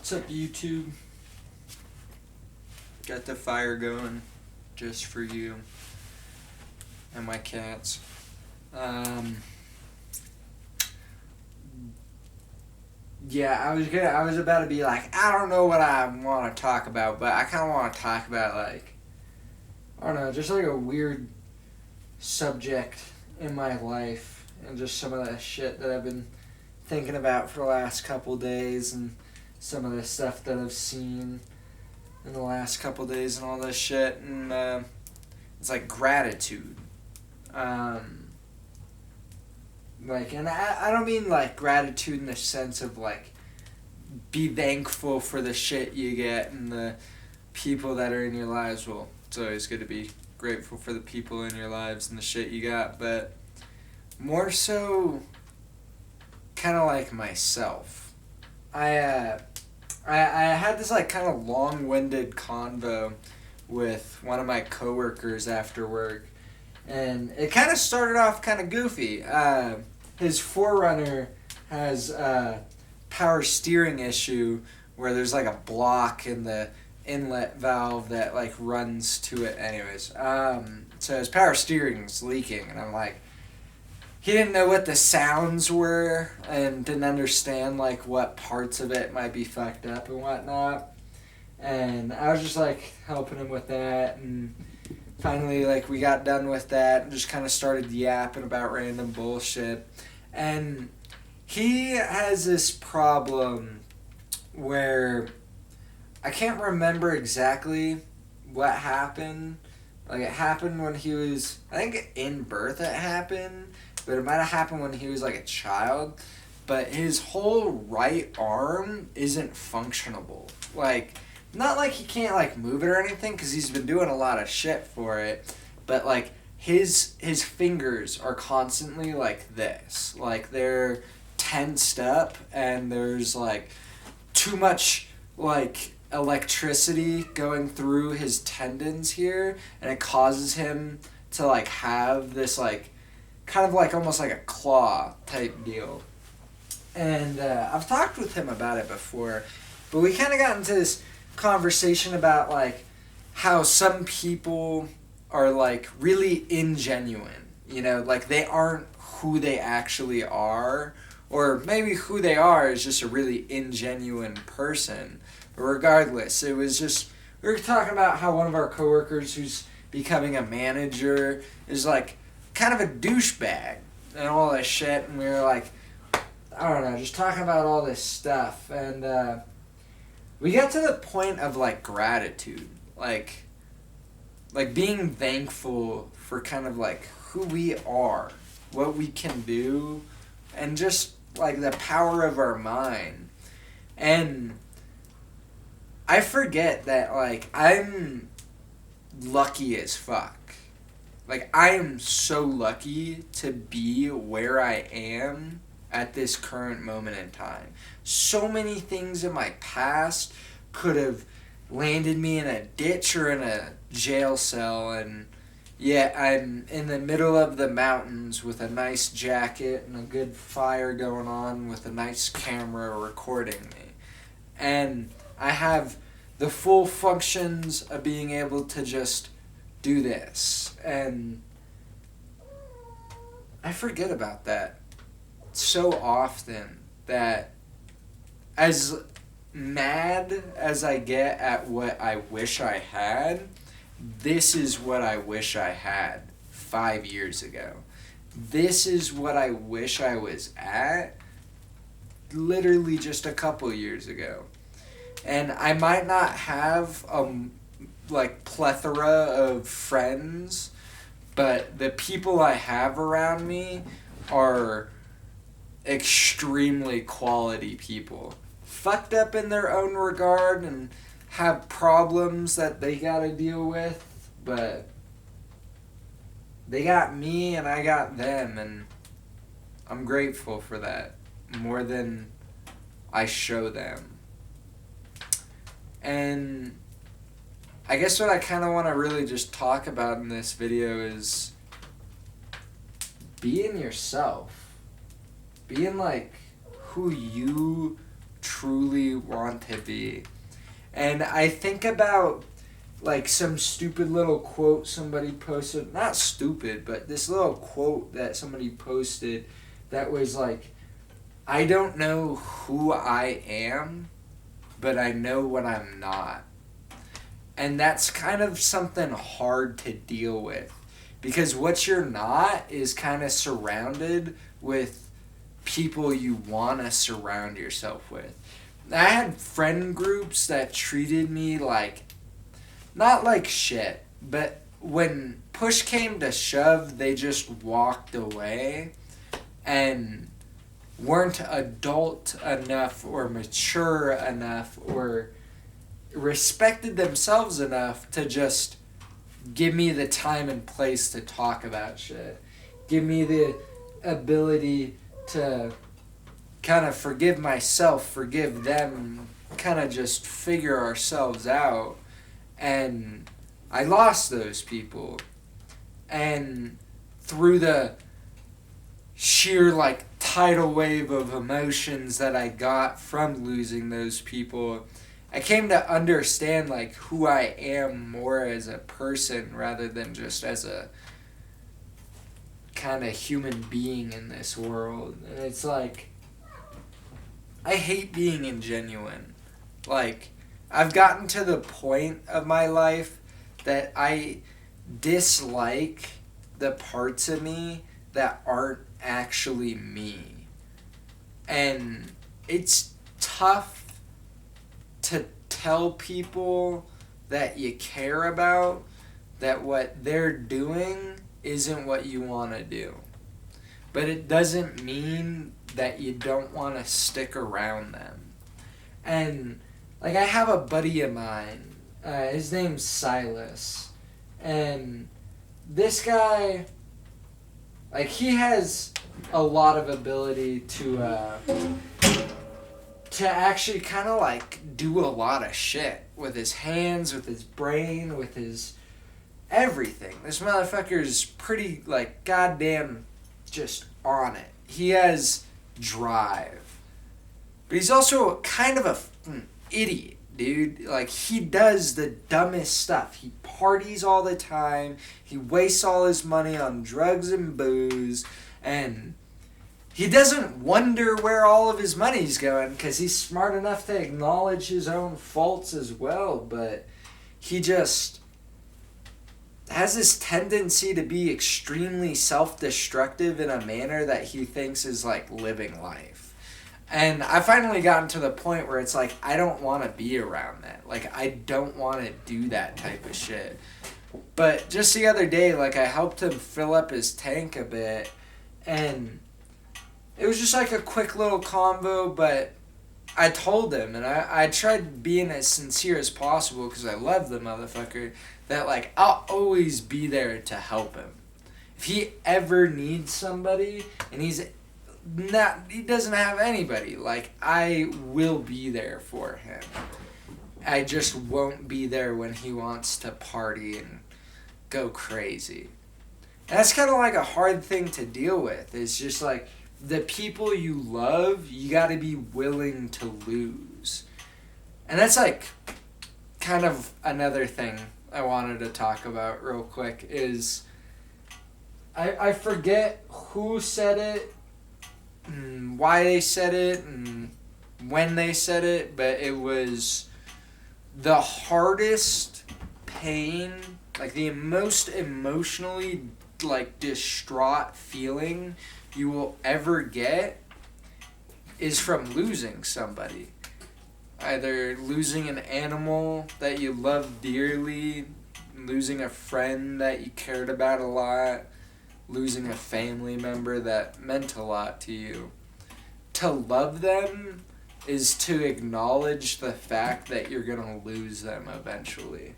What's up, YouTube? Got the fire going just for you and my cats. Yeah, I was about to be like, I don't know what I want to talk about, but I kind of want to talk about, like, I don't know, just like a weird subject in my life and just some of the shit that I've been thinking about for the last couple days and some of the stuff that I've seen in the last couple days and all this shit. And it's like gratitude. And I don't mean like gratitude in the sense of like be thankful for the shit you get and the people that are in your lives. Well, it's always good to be grateful for the people in your lives and the shit you got, but more so kind of like myself. I had this like kind of long-winded convo with one of my coworkers after work, and it kind of started off kind of goofy. His Forerunner has a power steering issue where there's like a block in the inlet valve that like runs to it. Anyways, so his power steering's leaking, and I'm like, he didn't know what the sounds were and didn't understand like what parts of it might be fucked up and whatnot. And I was just like helping him with that, and finally like we got done with that and just kind of started yapping about random bullshit. And he has this problem where I can't remember exactly what happened. Like it happened when he was, I think in birth it happened, but it might have happened when he was like a child. But his whole right arm isn't functionable. Like, not like he can't like move it or anything, because he's been doing a lot of shit for it. But like his fingers are constantly like this. Like they're tensed up, and there's like too much like electricity going through his tendons here, and it causes him to like have this like kind of like almost like a claw type deal. And I've talked with him about it before, but we kind of got into this conversation about like how some people are like really ingenuine, you know, like they aren't who they actually are, or maybe who they are is just a really ingenuine person. But regardless, it was just, we were talking about how one of our coworkers who's becoming a manager is like kind of a douchebag and all this shit, and we were like, I don't know, just talking about all this stuff. And we got to the point of like gratitude, like being thankful for kind of like who we are, what we can do, and just like the power of our mind. And I forget that like I'm lucky as fuck. Like I am so lucky to be where I am at this current moment in time. So many things in my past could have landed me in a ditch or in a jail cell, and yet I'm in the middle of the mountains with a nice jacket and a good fire going on with a nice camera recording me. And I have the full functions of being able to just do this. And I forget about that so often, that as mad as I get at what I wish I had, this is what I wish I had 5 years ago. This is what I wish I was at literally just a couple years ago. And I might not have like plethora of friends, but the people I have around me are extremely quality people. Fucked up in their own regard and have problems that they gotta deal with, but they got me and I got them, and I'm grateful for that more than I show them. And I guess what I kind of want to really just talk about in this video is being yourself. Being like who you truly want to be. And I think about like some stupid little quote somebody posted, not stupid, but this little quote that somebody posted that was like, I don't know who I am, but I know what I'm not. And that's kind of something hard to deal with, because what you're not is kind of surrounded with people you want to surround yourself with. I had friend groups that treated me like, not like shit, but when push came to shove, they just walked away and weren't adult enough or mature enough or respected themselves enough to just give me the time and place to talk about shit. Give me the ability to kind of forgive myself, forgive them, kind of just figure ourselves out. And I lost those people. And through the sheer like tidal wave of emotions that I got from losing those people, I came to understand like who I am more as a person rather than just as a kind of human being in this world. And it's like, I hate being ingenuine. Like, I've gotten to the point of my life that I dislike the parts of me that aren't actually me. And it's tough to tell people that you care about that what they're doing isn't what you want to do. But it doesn't mean that you don't want to stick around them. And like, I have a buddy of mine, his name's Silas, and this guy, like, he has a lot of ability to actually kind of like do a lot of shit with his hands, with his brain, with his everything. This motherfucker's pretty like goddamn just on it. He has drive, but he's also kind of a idiot, dude. Like, he does the dumbest stuff. He parties all the time. He wastes all his money on drugs and booze, and he doesn't wonder where all of his money's going because he's smart enough to acknowledge his own faults as well. But he just has this tendency to be extremely self-destructive in a manner that he thinks is like living life. And I finally gotten to the point where it's like, I don't want to be around that. Like, I don't want to do that type of shit. But just the other day, like, I helped him fill up his tank a bit, and it was just like a quick little convo, but I told him, and I tried being as sincere as possible because I love the motherfucker, that, like, I'll always be there to help him. If he ever needs somebody, and he doesn't have anybody, like, I will be there for him. I just won't be there when he wants to party and go crazy. And that's kind of like a hard thing to deal with. It's just like, the people you love, you got to be willing to lose. And that's like kind of another thing I wanted to talk about real quick is I forget who said it, and why they said it, and when they said it, but it was the hardest pain, like the most emotionally like distraught feeling you will ever get is from losing somebody. Either losing an animal that you love dearly, losing a friend that you cared about a lot, losing a family member that meant a lot to you. To love them is to acknowledge the fact that you're gonna lose them eventually.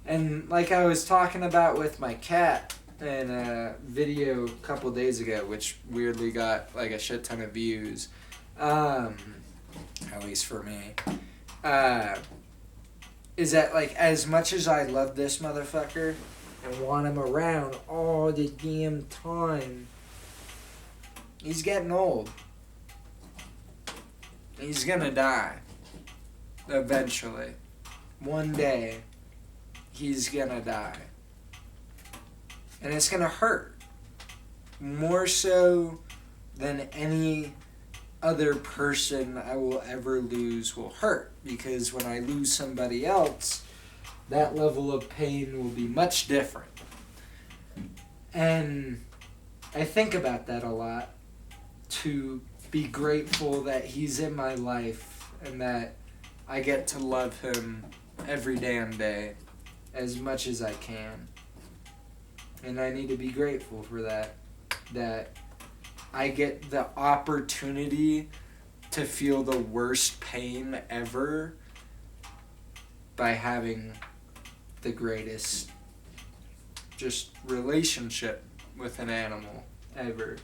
And like I was talking about with my cat in a video a couple days ago, which weirdly got like a shit ton of views, at least for me, is that like, as much as I love this motherfucker and want him around all the damn time, he's getting old. He's gonna die. Eventually. One day, he's gonna die. And it's gonna hurt. More so than any other person I will ever lose will hurt. Because when I lose somebody else, that level of pain will be much different. And I think about that a lot, to be grateful that he's in my life and that I get to love him every damn day as much as I can. And I need to be grateful for that. That I get the opportunity to feel the worst pain ever by having the greatest just relationship with an animal ever.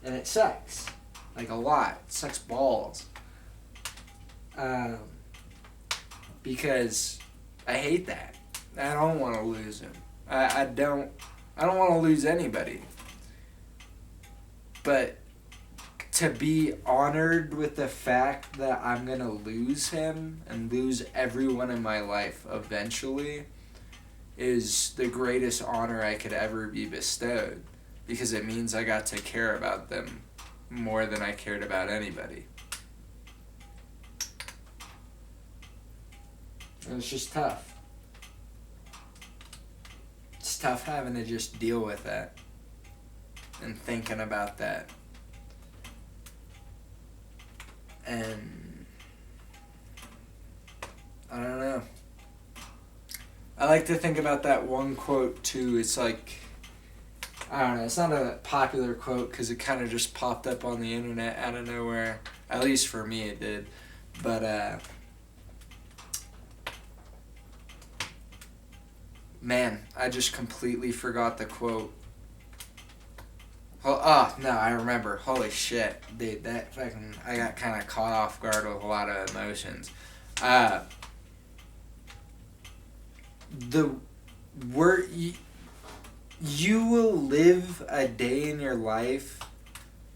And it sucks. Like a lot. It sucks balls. Because I hate that. I don't want to lose him. I don't want to lose anybody. But to be honored with the fact that I'm going to lose him and lose everyone in my life eventually is the greatest honor I could ever be bestowed, because it means I got to care about them more than I cared about anybody. And it's just tough. It's tough having to just deal with that and thinking about that. And I don't know. I like to think about that one quote too. It's like, I don't know, it's not a popular quote because it kind of just popped up on the internet out of nowhere. At least for me it did. But, man, I just completely forgot the quote. Oh, no, I remember. Holy shit. Dude, that fucking, I got kind of caught off guard with a lot of emotions. The word, you will live a day in your life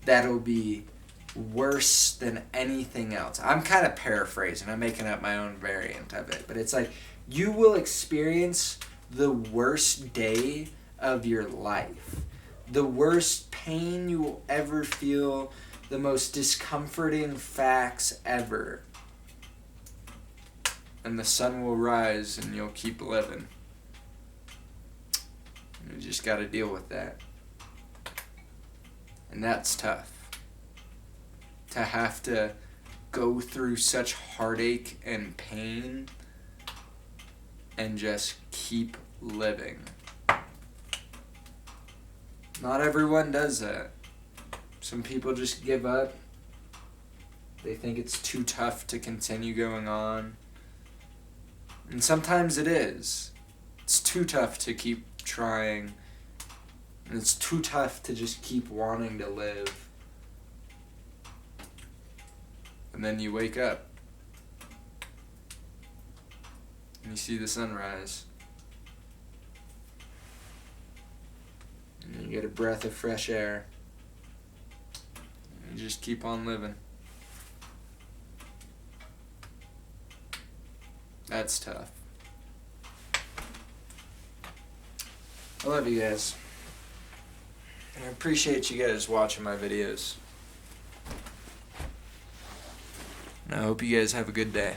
that'll be worse than anything else. I'm kind of paraphrasing. I'm making up my own variant of it. But it's like, you will experience the worst day of your life. The worst pain you will ever feel. The most discomforting facts ever. And the sun will rise and you'll keep living. You just gotta deal with that. And that's tough. To have to go through such heartache and pain and just keep living. Not everyone does that. Some people just give up. They think it's too tough to continue going on. And sometimes it is. It's too tough to keep trying. And it's too tough to just keep wanting to live. And then you wake up. And you see the sunrise. And you get a breath of fresh air. And you just keep on living. That's tough. I love you guys. And I appreciate you guys watching my videos. And I hope you guys have a good day.